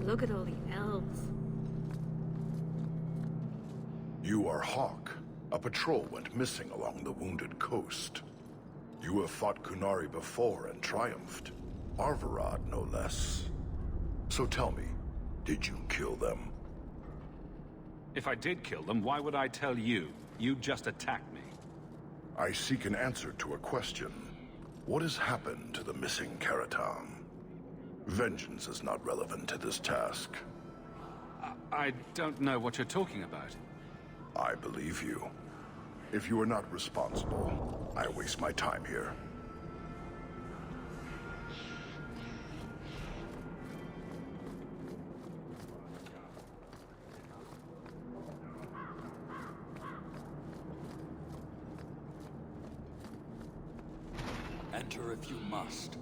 Look at all the elves. You are Hawk. A patrol went missing along the Wounded Coast. You have fought Kunari before and triumphed. Arvarad, no less. So tell me, did you kill them? If I did kill them, why would I tell you? You just attacked me. I seek an answer to a question. What has happened to the missing Karatam? Vengeance is not relevant to this task. I don't know what you're talking about. I believe you. If you are not responsible, I waste my time here. Enter if you must.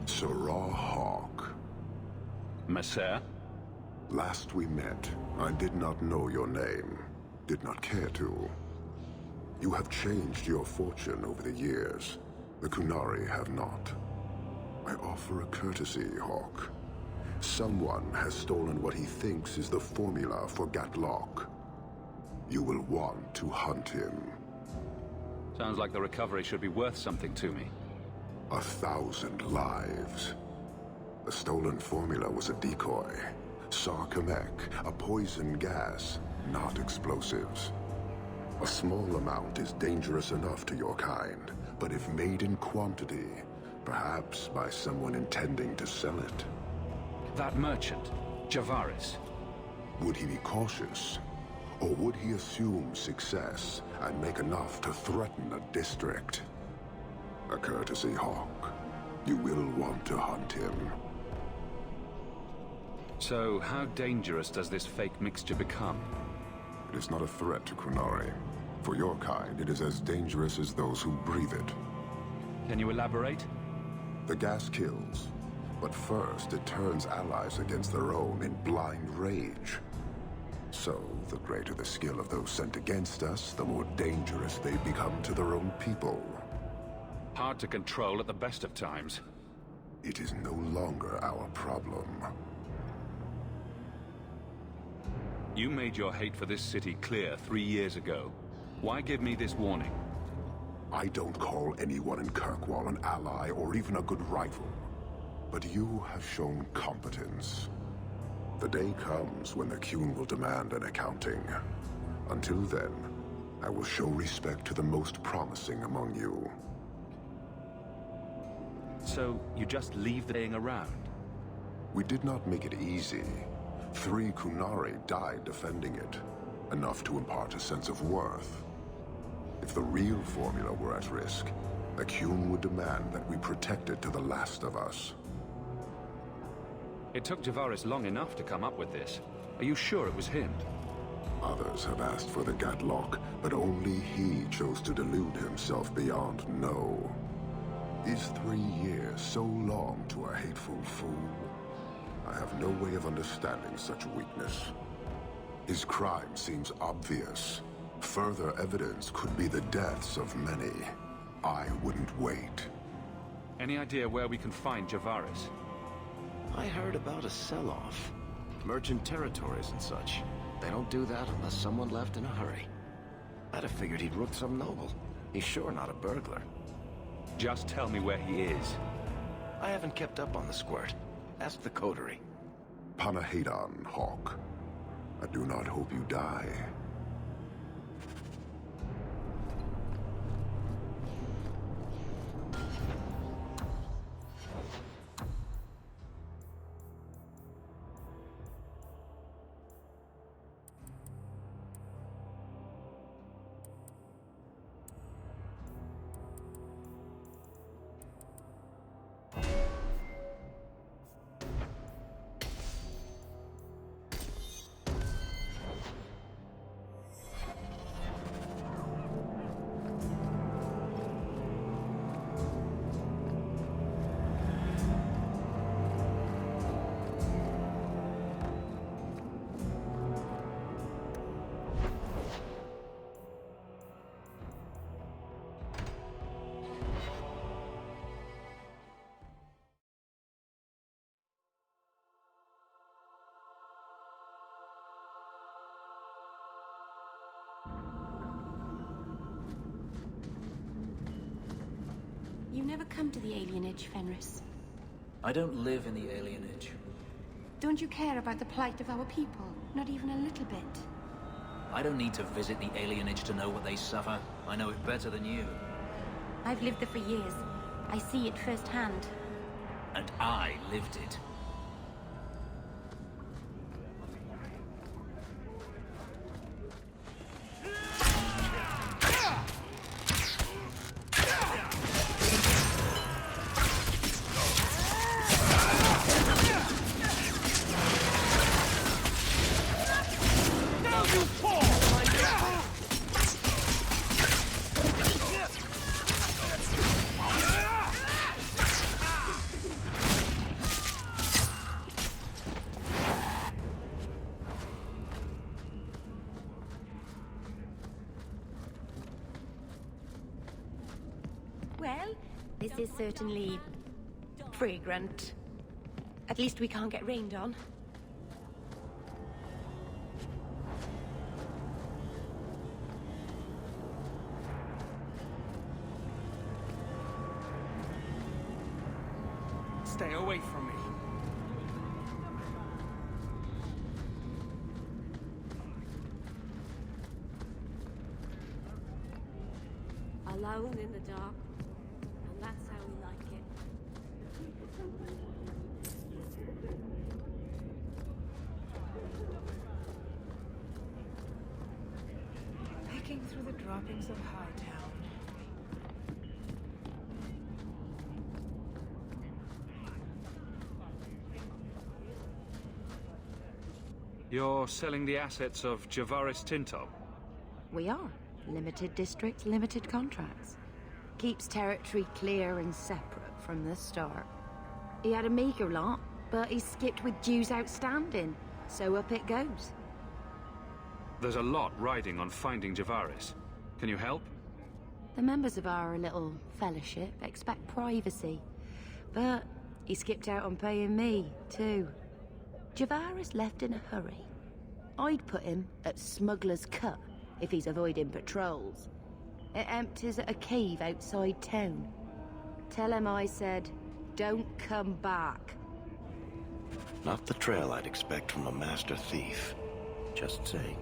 Sarah Hawk. Messer? Last we met, I did not know your name. Did not care to. You have changed your fortune over the years. The Kunari have not. I offer a courtesy, Hawk. Someone has stolen what he thinks is the formula for Gatlok. You will want to hunt him. Sounds like the recovery should be worth something to me. 1,000 lives. The stolen formula was a decoy. Sarkamek, a poison gas, not explosives. A small amount is dangerous enough to your kind, but if made in quantity, perhaps by someone intending to sell it. That merchant, Javaris. Would he be cautious? Or would he assume success and make enough to threaten a district? A courtesy, Hawk. You will want to hunt him. So, how dangerous does this fake mixture become? It is not a threat to Kunari. For your kind, it is as dangerous as those who breathe it. Can you elaborate? The gas kills, but first it turns allies against their own in blind rage. So, the greater the skill of those sent against us, the more dangerous they become to their own people. Hard to control at the best of times. It is no longer our problem. You made your hate for this city clear 3 years ago. Why give me this warning? I don't call anyone in Kirkwall an ally or even a good rival. But you have shown competence. The day comes when the Qun will demand an accounting. Until then, I will show respect to the most promising among you. So, you just leave the thing around? We did not make it easy. 3 Kunari died defending it, enough to impart a sense of worth. If the real formula were at risk, the Qun would demand that we protect it to the last of us. It took Javaris long enough to come up with this. Are you sure it was him? Others have asked for the Gatlok, but only he chose to delude himself beyond no. Is 3 years so long to a hateful fool? I have no way of understanding such weakness. His crime seems obvious. Further evidence could be the deaths of many. I wouldn't wait. Any idea where we can find Javaris? I heard about a sell-off. Merchant territories and such. They don't do that unless someone left in a hurry. I'd have figured he'd rooked some noble. He's sure not a burglar. Just tell me where he is. I haven't kept up on the squirt. Ask the coterie. Panahedon, Hawk. I do not hope you die. You never come to the alienage, Fenris. I don't live in the alienage. Don't you care about the plight of our people? Not even a little bit. I don't need to visit the alienage to know what they suffer. I know it better than you. I've lived there for years. I see it firsthand. And I lived it. Well, this is certainly fragrant. At least we can't get rained on. Stay away from me. Alone in the dark. And that's how we like it. Picking through the droppings of Hightown. You're selling the assets of Javaris Tinto? We are. Limited districts, limited contracts. Keeps territory clear and separate from the start. He had a meager lot, but he skipped with dues outstanding, so up it goes. There's a lot riding on finding Javaris. Can you help? The members of our little fellowship expect privacy, but he skipped out on paying me, too. Javaris left in a hurry. I'd put him at Smuggler's Cut if he's avoiding patrols. It empties at a cave outside town. Tell him I said, don't come back. Not the trail I'd expect from a master thief. Just saying.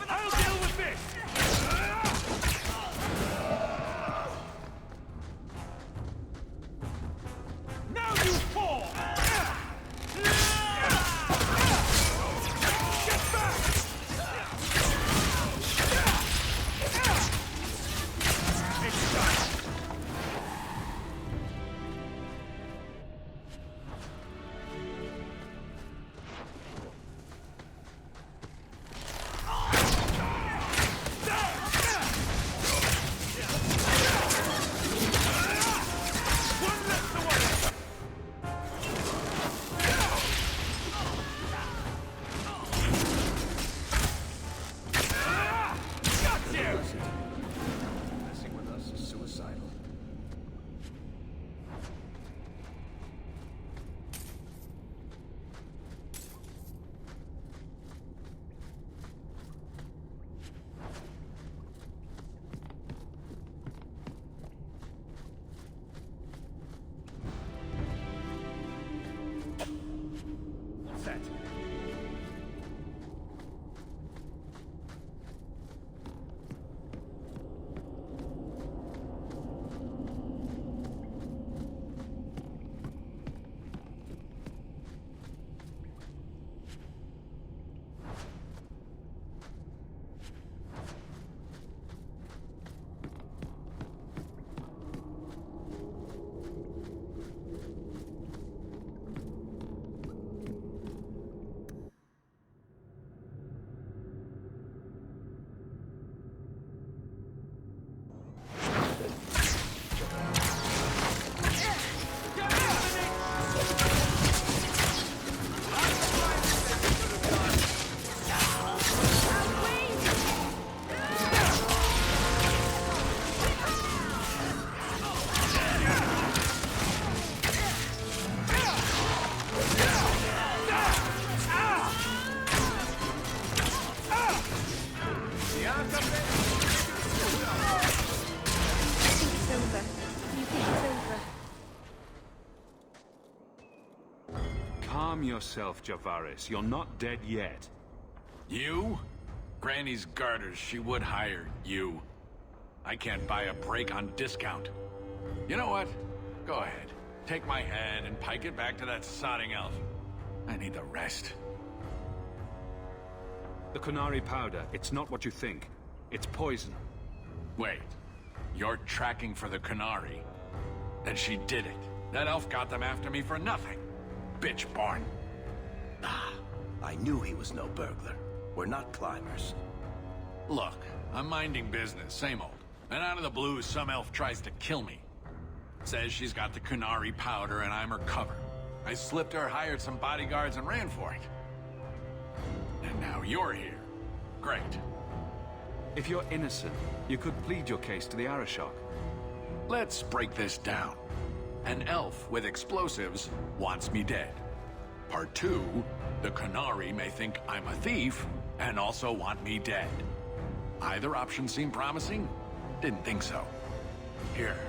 I'll deal with this! Now you fall! Get back! It's done! Messing with us is suicidal. Set. Calm yourself, Javaris. You're not dead yet. You? Granny's garters, she would hire you. I can't buy a break on discount. You know what? Go ahead. Take my head and pike it back to that sodding elf. I need the rest. The Kunari powder, it's not what you think. It's poison. Wait. You're tracking for the Kunari? Then she did it. That elf got them after me for nothing. Bitch born. Ah, I knew he was no burglar. We're not climbers. Look, I'm minding business, same old. And out of the blue, some elf tries to kill me. Says she's got the Kunari powder and I'm her cover. I slipped her, hired some bodyguards, and ran for it. And now you're here. Great. If you're innocent, you could plead your case to the Arashok. Let's break this down. An elf with explosives wants me dead. Part 2, the Kunari may think I'm a thief and also want me dead. Either option seemed promising? Didn't think so. Here.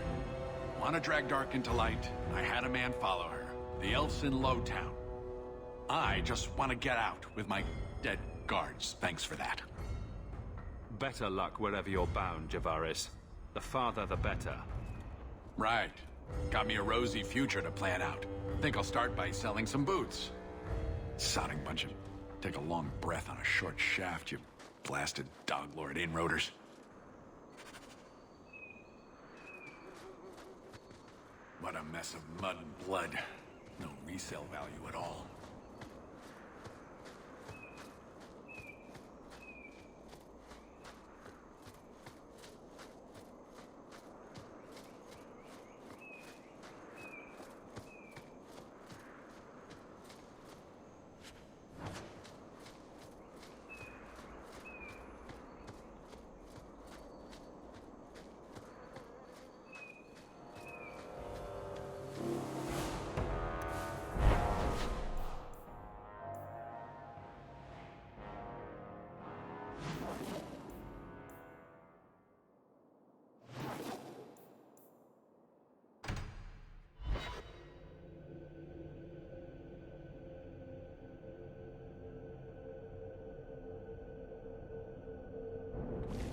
Want to drag Dark into light? I had a man follow her. The elf's in Lowtown. I just want to get out with my dead guards. Thanks for that. Better luck wherever you're bound, Javaris. The farther, the better. Right. Got me a rosy future to plan out. Think I'll start by selling some boots. Sodding bunch of... Take a long breath on a short shaft, you blasted dog-lord inroaders. What a mess of mud and blood. No resale value at all.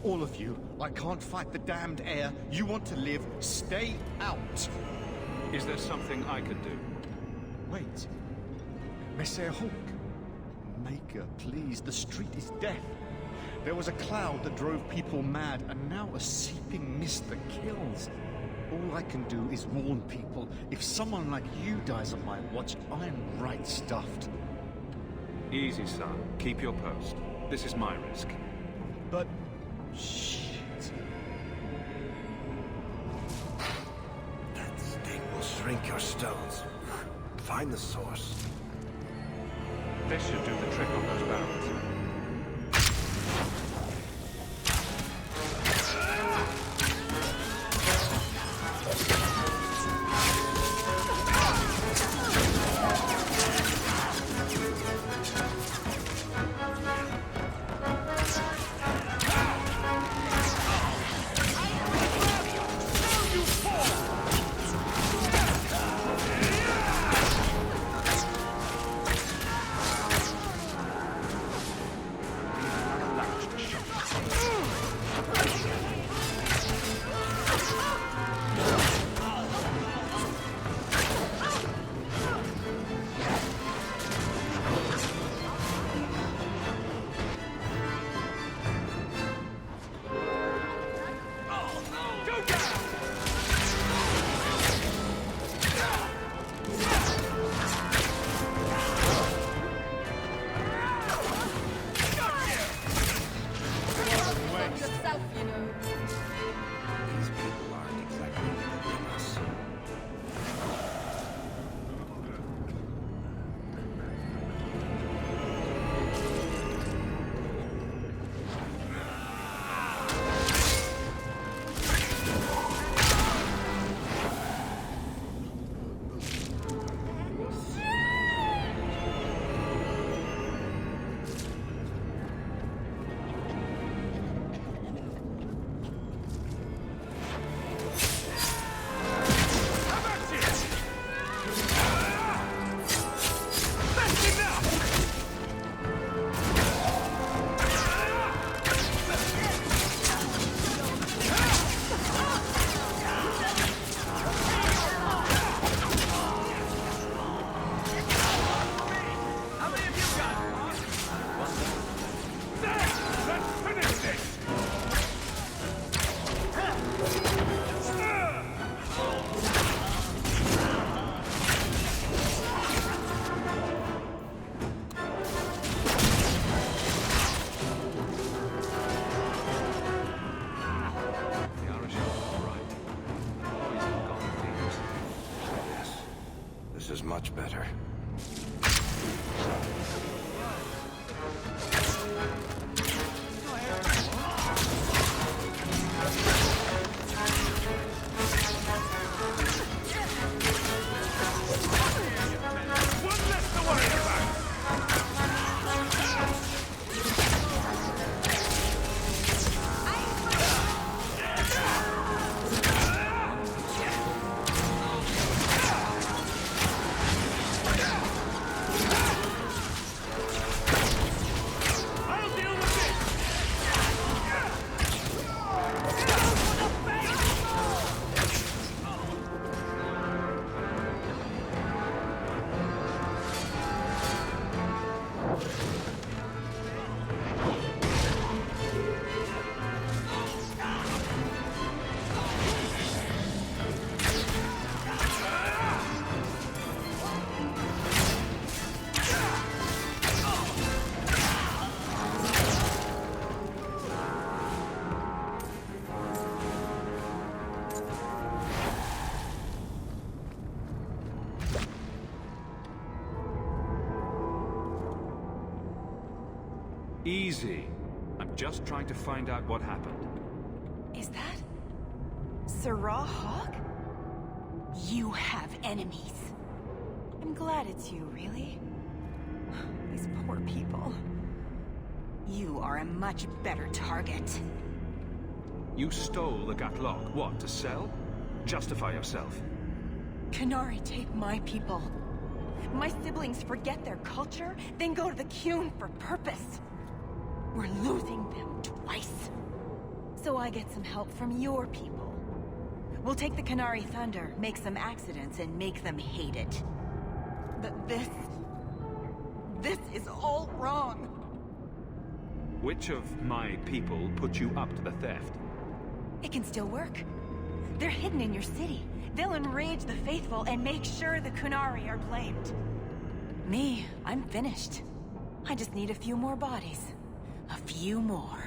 All of you, I can't fight the damned air. You want to live, stay out. Is there something I can do? Wait. Messer Hawk. Maker, please, the street is death. There was a cloud that drove people mad, and now a seeping mist that kills. All I can do is warn people. If someone like you dies on my watch, I'm right stuffed. Easy, son. Keep your post. This is my risk. But... shit. That sting will shrink your stones. Find the source. This should do the trick on those barrels. This is much better. Easy. I'm just trying to find out what happened. Is that Sirrah Hawk? You have enemies. I'm glad it's you, really. These poor people. You are a much better target. You stole the Gatlok. What, to sell? Justify yourself. Qunari take my people. My siblings forget their culture, then go to the Qun for purpose. We're losing them twice. So I get some help from your people. We'll take the Canary Thunder, make some accidents, and make them hate it. But this is all wrong. Which of my people put you up to the theft? It can still work. They're hidden in your city. They'll enrage the faithful and make sure the Kunari are blamed. Me, I'm finished. I just need a few more bodies. A few more.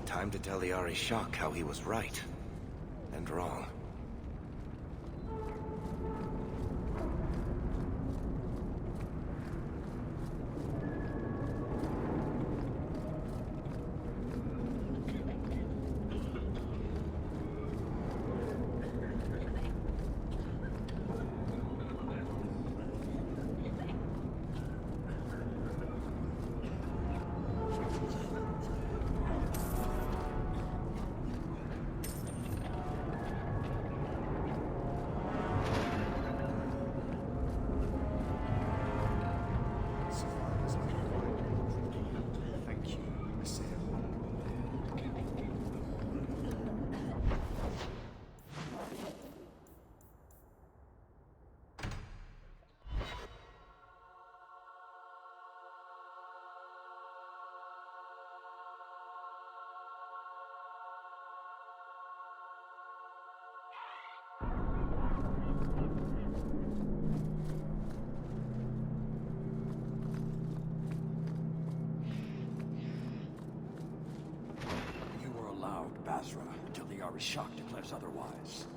Time to tell the Arishok how he was right and wrong. Basra until the Arishok declares otherwise.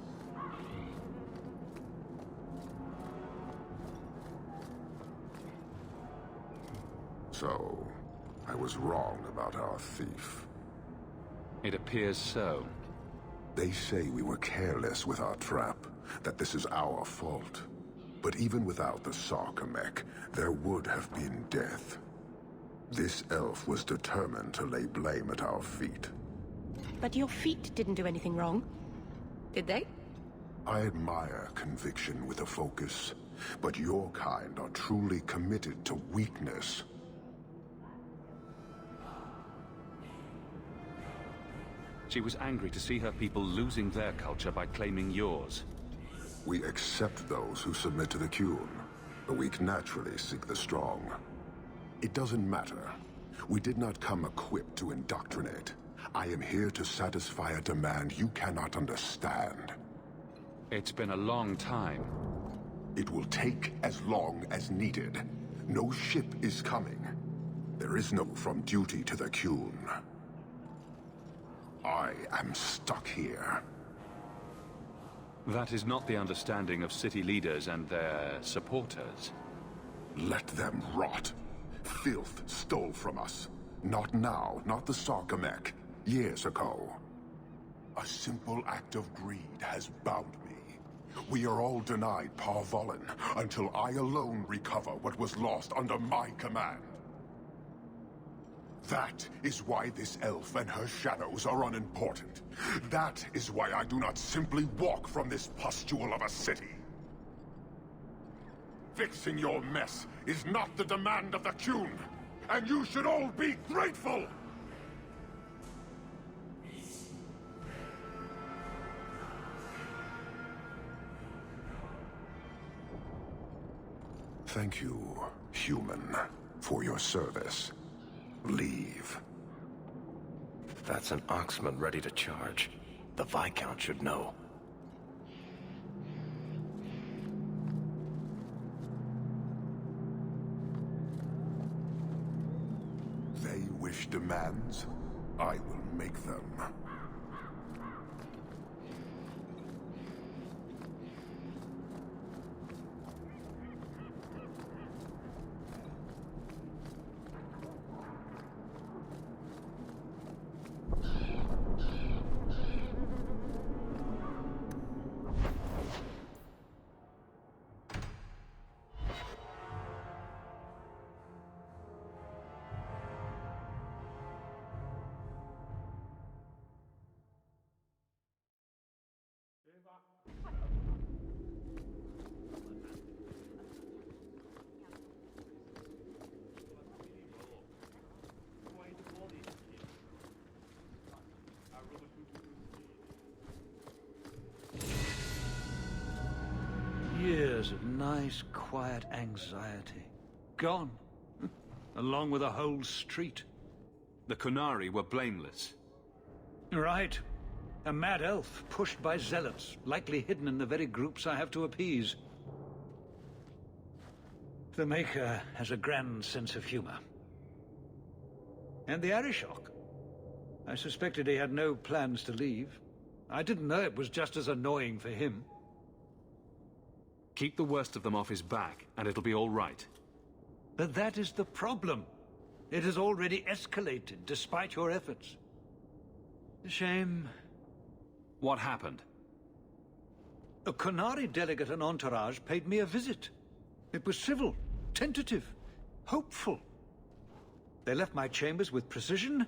So, I was wrong about our thief. It appears so. They say we were careless with our trap, that this is our fault. But even without the Sarkamek, there would have been death. This elf was determined to lay blame at our feet. But your feet didn't do anything wrong, did they? I admire conviction with a focus, but your kind are truly committed to weakness. She was angry to see her people losing their culture by claiming yours. We accept those who submit to the Qun. The weak naturally seek the strong. It doesn't matter. We did not come equipped to indoctrinate. I am here to satisfy a demand you cannot understand. It's been a long time. It will take as long as needed. No ship is coming. There is no from duty to the Qun. I am stuck here. That is not the understanding of city leaders and their supporters. Let them rot. Filth stole from us. Not now, not the Sarkamek. Years ago. A simple act of greed has bound me. We are all denied Parvolin until I alone recover what was lost under my command. That is why this elf and her shadows are unimportant. That is why I do not simply walk from this pustule of a city. Fixing your mess is not the demand of the Qun, and you should all be grateful! Thank you, human. for your service. Leave. That's an Oxman ready to charge. The Viscount should know. They wish demands. I will make them. Years of nice, quiet anxiety. Gone. Along with a whole street. The Qunari were blameless. Right. A mad elf, pushed by zealots, likely hidden in the very groups I have to appease. The Maker has a grand sense of humor. And the Arishok. I suspected he had no plans to leave. I didn't know it was just as annoying for him. Keep the worst of them off his back, and it'll be all right. But that is the problem. It has already escalated, despite your efforts. A shame. What happened? A Qunari delegate and entourage paid me a visit. It was civil, tentative, hopeful. They left my chambers with precision,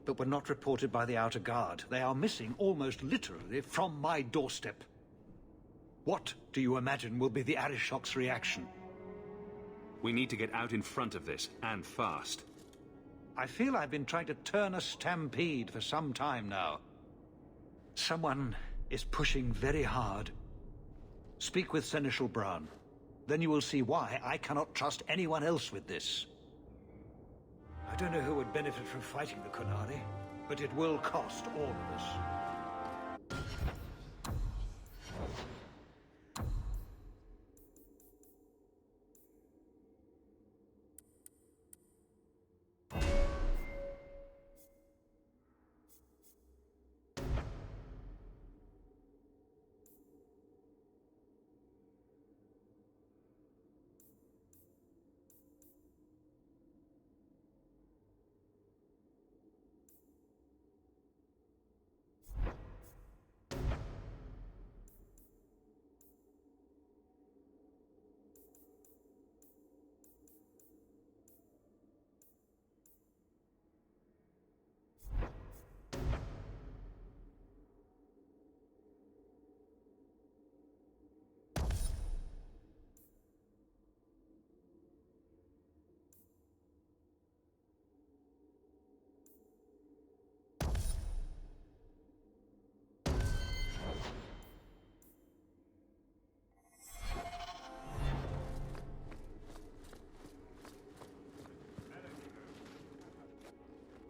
but were not reported by the outer guard. They are missing almost literally from my doorstep. What do you imagine will be the Arishok's reaction? We need to get out in front of this, and fast. I feel I've been trying to turn a stampede for some time now. Someone is pushing very hard. Speak with Seneschal Bran. Then you will see why I cannot trust anyone else with this. I don't know who would benefit from fighting the Qunari, but it will cost all of us.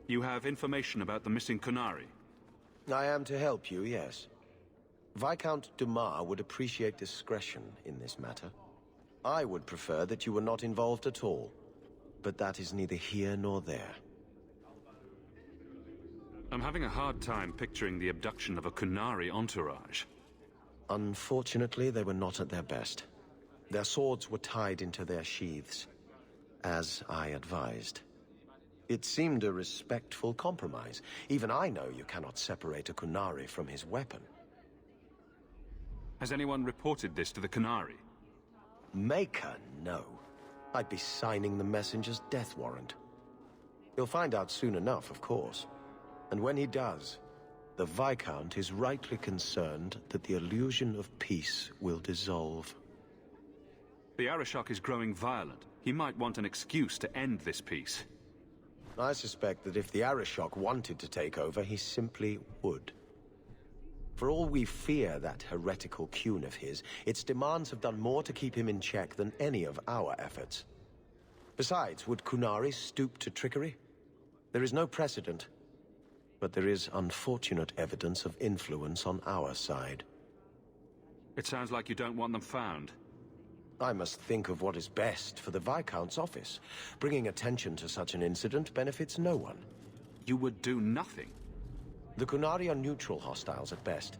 You have information about the missing Qunari? I am to help you, yes. Viscount Dumas would appreciate discretion in this matter. I would prefer that you were not involved at all, but that is neither here nor there. I'm having a hard time picturing the abduction of a Qunari entourage. Unfortunately, they were not at their best. Their swords were tied into their sheaths, as I advised. It seemed a respectful compromise. Even I know you cannot separate a Qunari from his weapon. Has anyone reported this to the Qunari? Maker, no. I'd be signing the messenger's death warrant. He'll find out soon enough, of course. And when he does, the Viscount is rightly concerned that the illusion of peace will dissolve. The Arishok is growing violent. He might want an excuse to end this peace. I suspect that if the Arishok wanted to take over, he simply would. For all we fear that heretical Qun of his, its demands have done more to keep him in check than any of our efforts. Besides, would Kunari stoop to trickery? There is no precedent, but there is unfortunate evidence of influence on our side. It sounds like you don't want them found. I must think of what is best for the Viscount's office. Bringing attention to such an incident benefits no one. You would do nothing? The Kunari are neutral hostiles at best.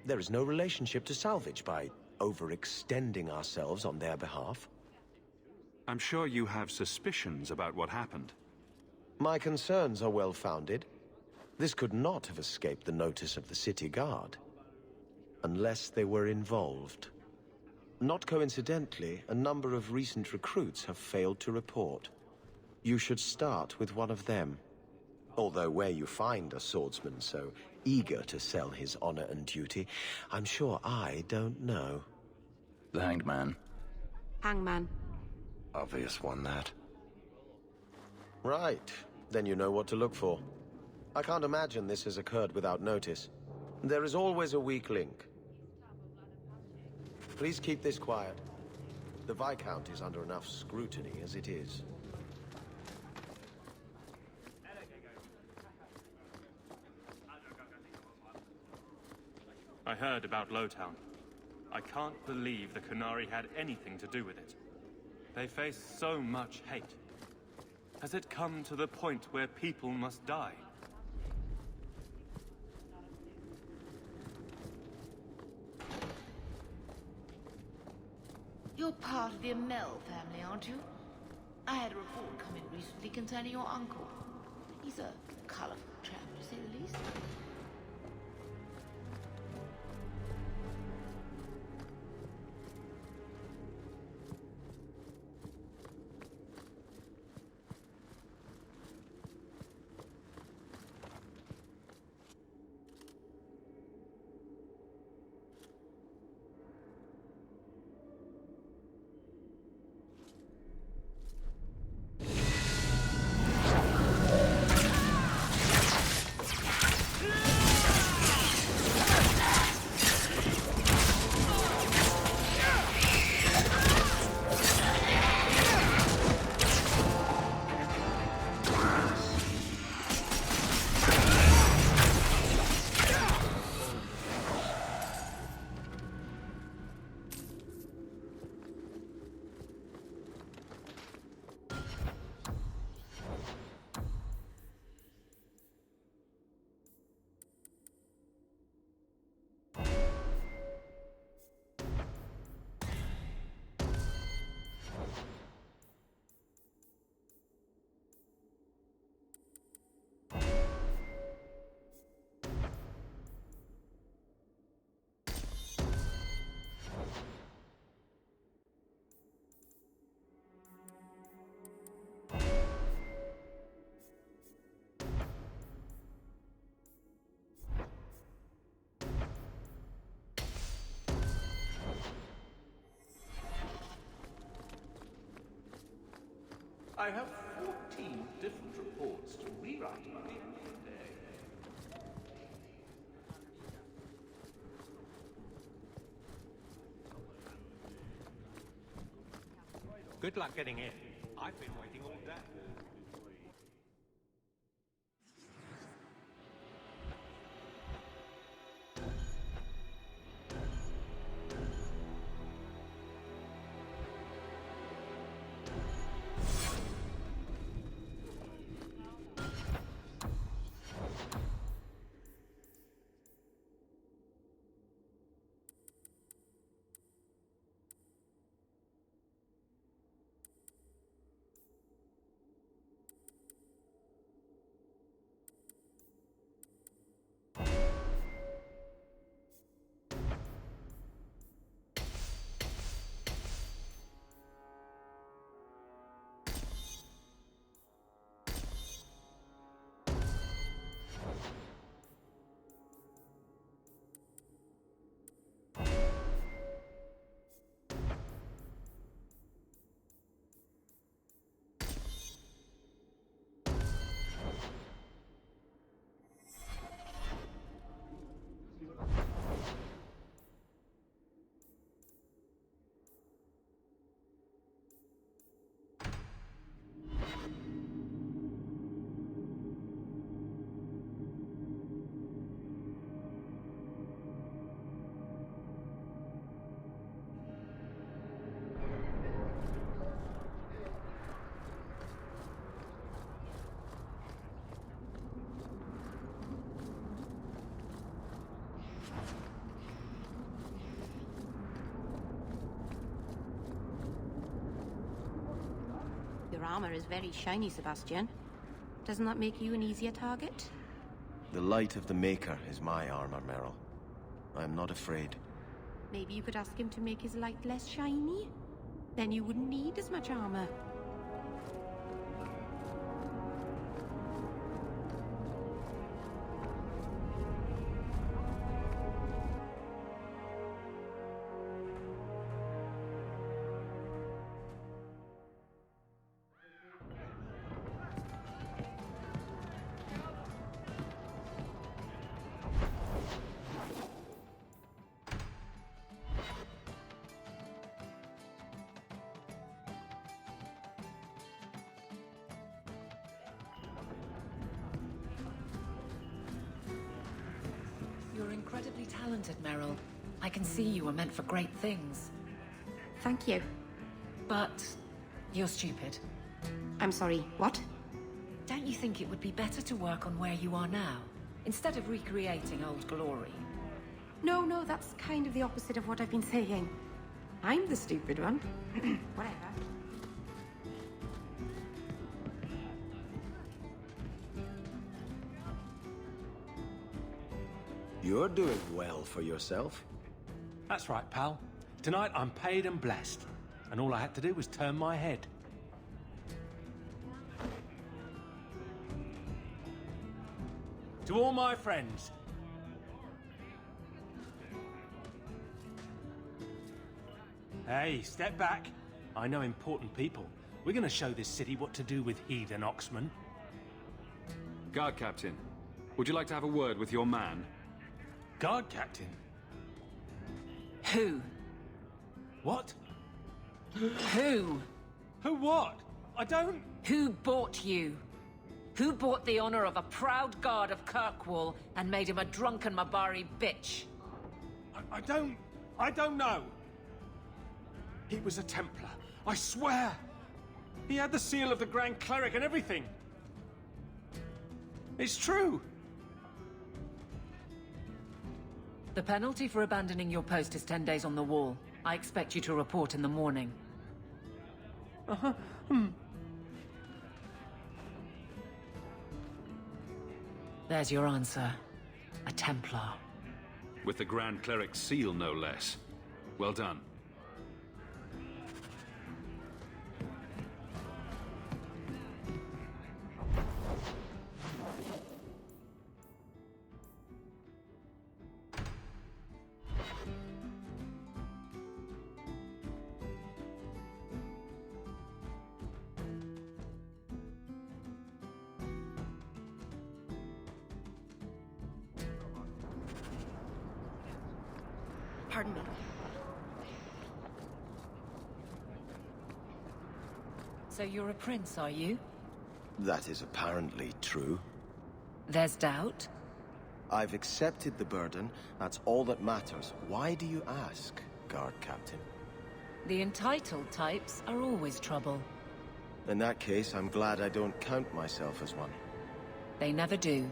There is no relationship to salvage by overextending ourselves on their behalf. I'm sure you have suspicions about what happened. My concerns are well-founded. This could not have escaped the notice of the city guard. Unless they were involved. Not coincidentally, a number of recent recruits have failed to report. You should start with one of them. Although where you find a swordsman so eager to sell his honor and duty, I'm sure I don't know. The Hanged Man. Hangman. Obvious one, that. Right. Then you know what to look for. I can't imagine this has occurred without notice. There is always a weak link. Please keep this quiet. The Viscount is under enough scrutiny as it is. I heard about Lowtown. I can't believe the Kunari had anything to do with it. They face so much hate. Has it come to the point where people must die? You're part of the Amel family, aren't you? I had a report come in recently concerning your uncle. He's a colorful chap, to say the least. I have 14 different reports to rewrite by the end of the day. Good luck getting in. I've been waiting all day. armor is very shiny, Sebastian. Doesn't that make you an easier target? The light of the Maker is my armor, Meryl. I am not afraid. Maybe you could ask him to make his light less shiny? Then you wouldn't need as much armor. You're incredibly talented, Meryl. I can see you were meant for great things. Thank you. But you're stupid. I'm sorry, what? Don't you think it would be better to work on where you are now, instead of recreating old glory? No, that's kind of the opposite of what I've been saying. I'm the stupid one. Whatever. You're doing well for yourself. That's right, pal. Tonight I'm paid and blessed. And all I had to do was turn my head. To all my friends. Hey, step back. I know important people. We're gonna show this city what to do with heathen Oxman. Guard Captain, would you like to have a word with your man? Guard Captain? Who? What? Who? Who what? I don't... Who bought you? Who bought the honor of a proud guard of Kirkwall and made him a drunken Mabari bitch? I don't know. He was a Templar, I swear. He had the seal of the Grand Cleric and everything. It's true. The penalty for abandoning your post is 10 days on the wall. I expect you to report in the morning. Uh-huh. There's your answer. A Templar. With the Grand Cleric's seal, no less. Well done. Pardon me. So you're a prince, are you? That is apparently true. There's doubt? I've accepted the burden. That's all that matters. Why do you ask, Guard Captain? The entitled types are always trouble. In that case, I'm glad I don't count myself as one. They never do.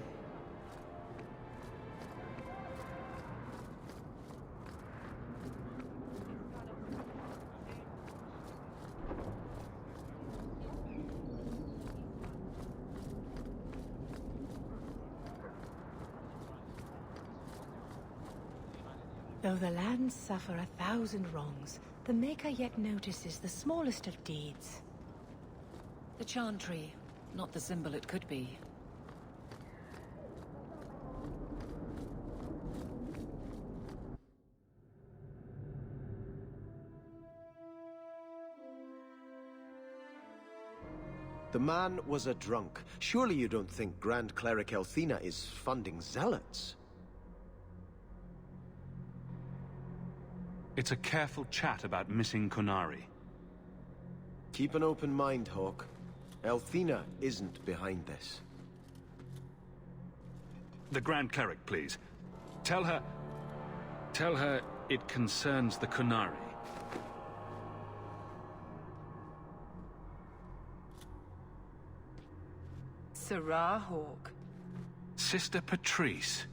Though the lands suffer 1,000 wrongs, the Maker yet notices the smallest of deeds. The Chantry, not the symbol it could be. The man was a drunk. Surely you don't think Grand Cleric Elthina is funding zealots? It's a careful chat about missing Kunari. Keep an open mind, Hawk. Elthina isn't behind this. The Grand Cleric, please. Tell her it concerns the Kunari. Sarah Hawk. Sister Patrice.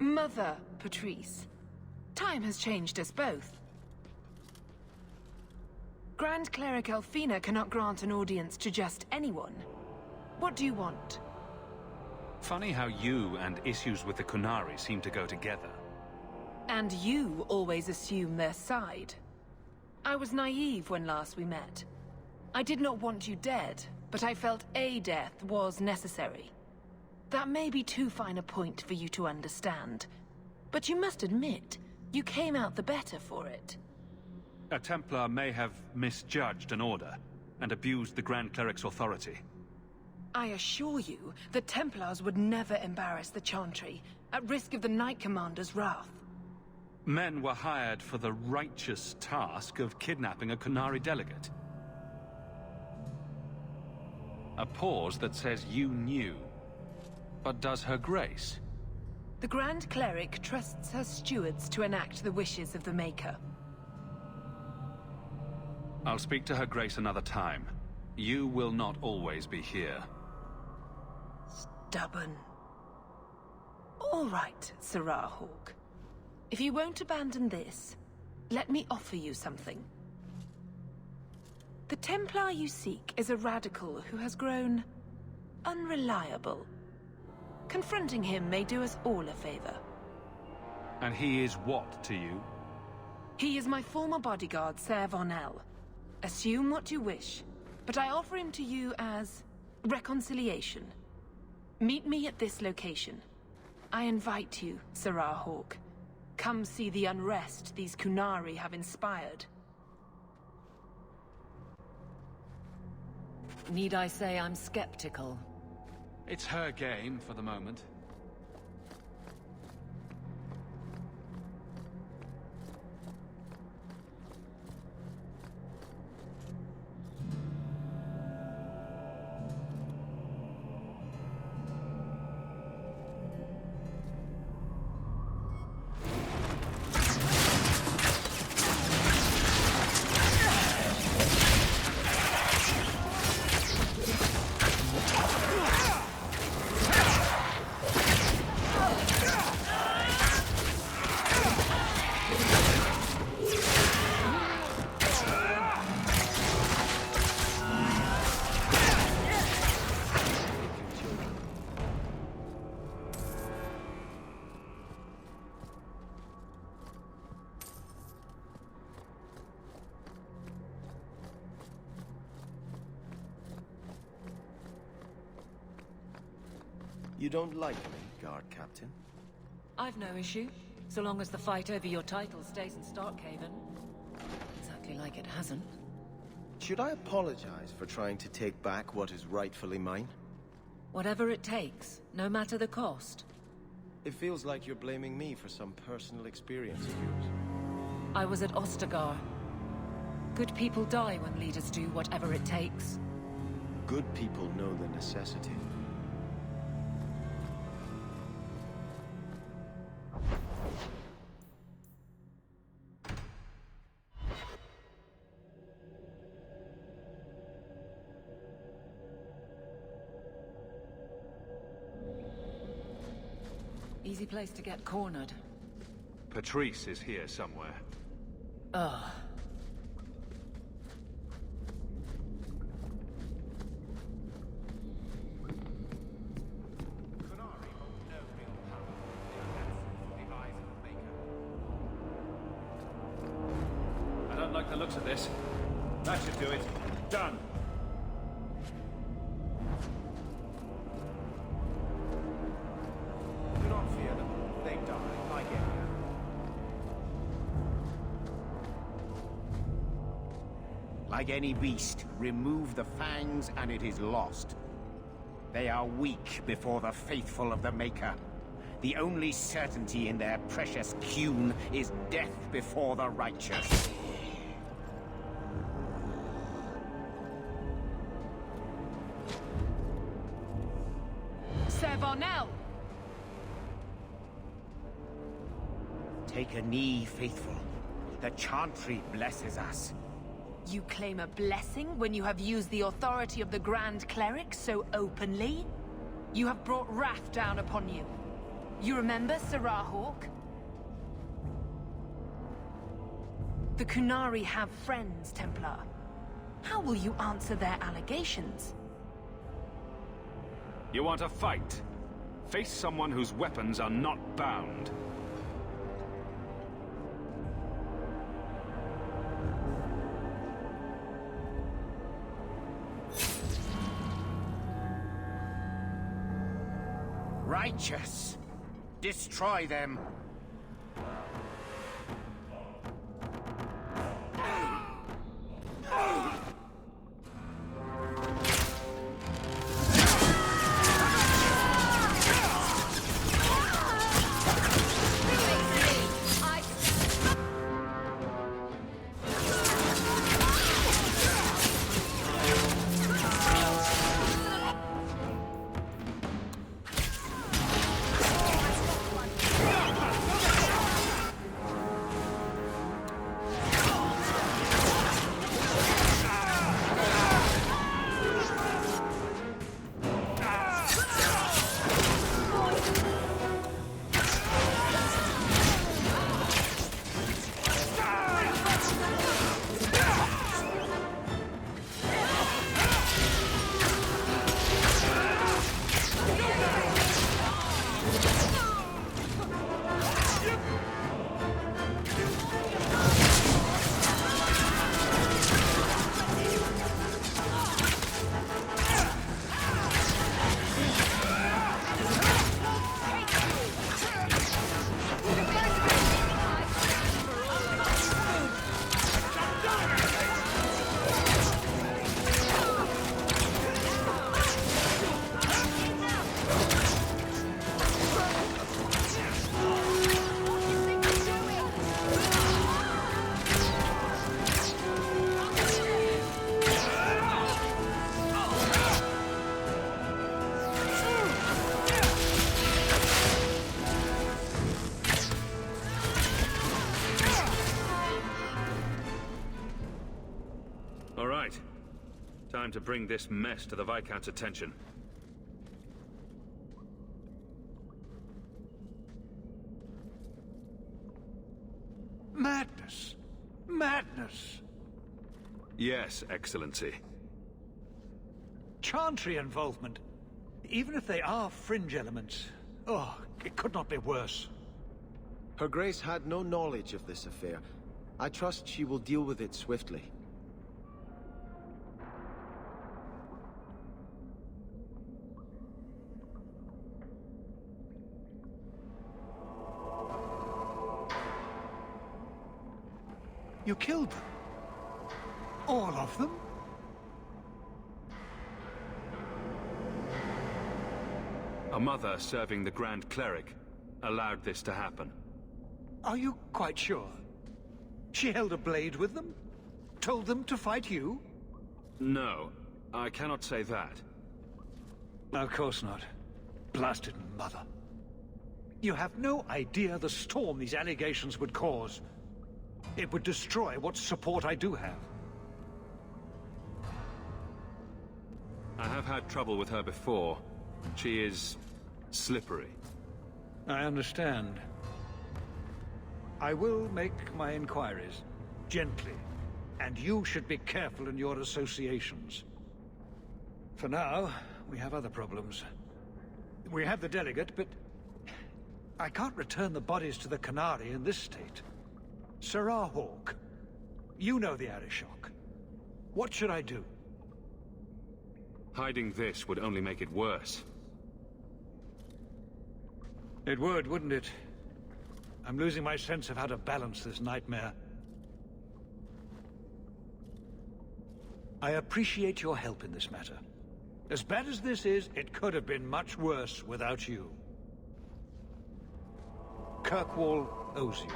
Mother Patrice. Time has changed us both. Grand Cleric Elfina cannot grant an audience to just anyone. What do you want? Funny how you and issues with the Kunari seem to go together. And you always assume their side. I was naive when last we met. I did not want you dead, but I felt a death was necessary. That may be too fine a point for you to understand, but you must admit, you came out the better for it. A Templar may have misjudged an order and abused the Grand Cleric's authority. I assure you, the Templars would never embarrass the Chantry, at risk of the Knight Commander's wrath. Men were hired for the righteous task of kidnapping a Kunari delegate. A pause that says you knew. But does Her Grace? The Grand Cleric trusts her stewards to enact the wishes of the Maker. I'll speak to Her Grace another time. You will not always be here. Stubborn. All right, Sirrah Hawk. If you won't abandon this, let me offer you something. The Templar you seek is a radical who has grown unreliable. Confronting him may do us all a favor. And he is what to you? He is my former bodyguard, Ser Vonel. Assume what you wish, but I offer him to you as reconciliation. Meet me at this location. I invite you, Sirrah Hawk. Come see the unrest these Kunari have inspired. Need I say I'm skeptical? It's her game for the moment. You don't like me, Guard Captain? I've no issue, so long as the fight over your title stays in Starkhaven. Exactly like it hasn't. Should I apologize for trying to take back what is rightfully mine? Whatever it takes, no matter the cost. It feels like you're blaming me for some personal experience of yours. I was at Ostagar. Good people die when leaders do whatever it takes. Good people know the necessity. Easy place to get cornered. Patrice is here somewhere. Ugh. I don't like the looks of this. That should do it. Done. Do not fear them. They die like any. Like any beast, remove the fangs and it is lost. They are weak before the faithful of the Maker. The only certainty in their precious Qun is death before the righteous. Ser Vonel! Take a knee, faithful. The Chantry blesses us. You claim a blessing when you have used the authority of the Grand Cleric so openly? You have brought wrath down upon you. You remember, Sirrah Hawk? The Kunari have friends, Templar. How will you answer their allegations? You want a fight? Face someone whose weapons are not bound. Righteous! Destroy them! All right. Time to bring this mess to the Viscount's attention. Madness! Madness! Yes, Excellency. Chantry involvement. Even if they are fringe elements. Oh, it could not be worse. Her Grace had no knowledge of this affair. I trust she will deal with it swiftly. You killed them? All of them? A mother serving the Grand Cleric allowed this to happen. Are you quite sure? She held a blade with them? Told them to fight you? No, I cannot say that. Of course not. Blasted mother. You have no idea the storm these allegations would cause. It would destroy what support I do have. I have had trouble with her before. She is slippery. I understand. I will make my inquiries, gently, and you should be careful in your associations. For now, we have other problems. We have the delegate, but I can't return the bodies to the Canary in this state. Sirrah Hawk, you know the Arishok. What should I do? Hiding this would only make it worse. It would, wouldn't it? I'm losing my sense of how to balance this nightmare. I appreciate your help in this matter. As bad as this is, it could have been much worse without you. Kirkwall owes you.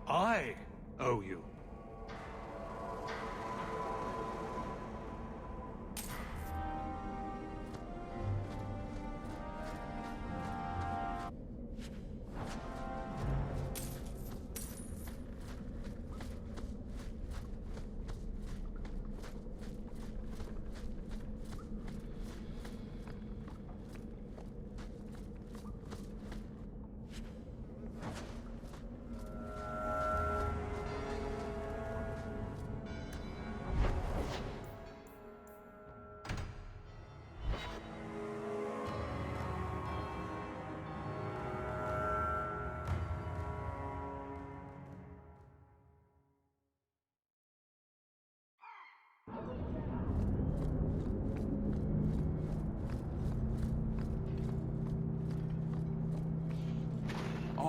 I owe you.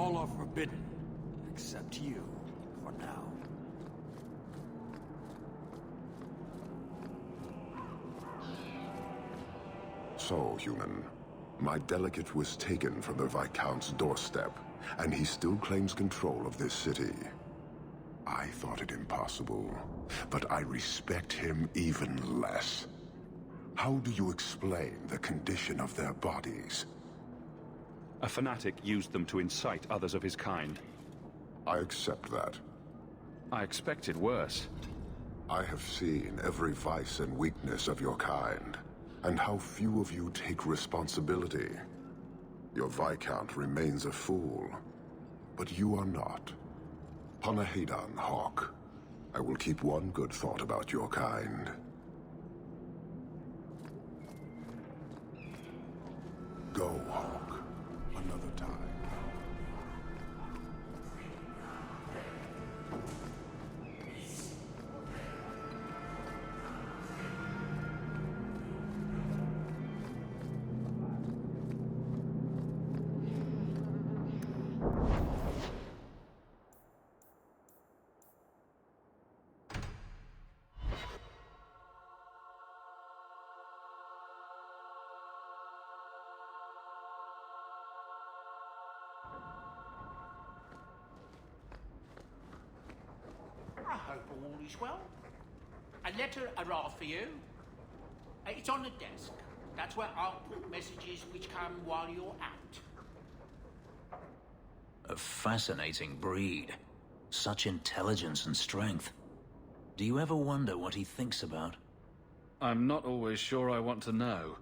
All are forbidden, except you, for now. So, human, my delegate was taken from the Viscount's doorstep, and he still claims control of this city. I thought it impossible, but I respect him even less. How do you explain the condition of their bodies? A fanatic used them to incite others of his kind. I accept that. I expected worse. I have seen every vice and weakness of your kind, and how few of you take responsibility. Your Viscount remains a fool, but you are not. Panahedon, Hawk. I will keep one good thought about your kind. Go, Hawk. Another time. I hope all is well. A letter arrived for you. It's on the desk. That's where I'll put messages which come while you're out. A fascinating breed. Such intelligence and strength. Do you ever wonder what he thinks about? I'm not always sure I want to know.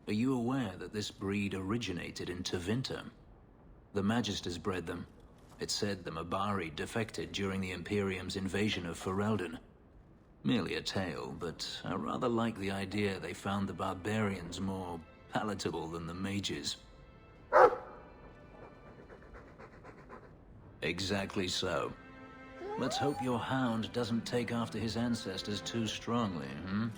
Are you aware that this breed originated in Tevinter? The Magisters bred them. It's said the Mabari defected during the Imperium's invasion of Ferelden. Merely a tale, but I rather like the idea they found the barbarians more palatable than the mages. Exactly so. Let's hope your hound doesn't take after his ancestors too strongly, hmm?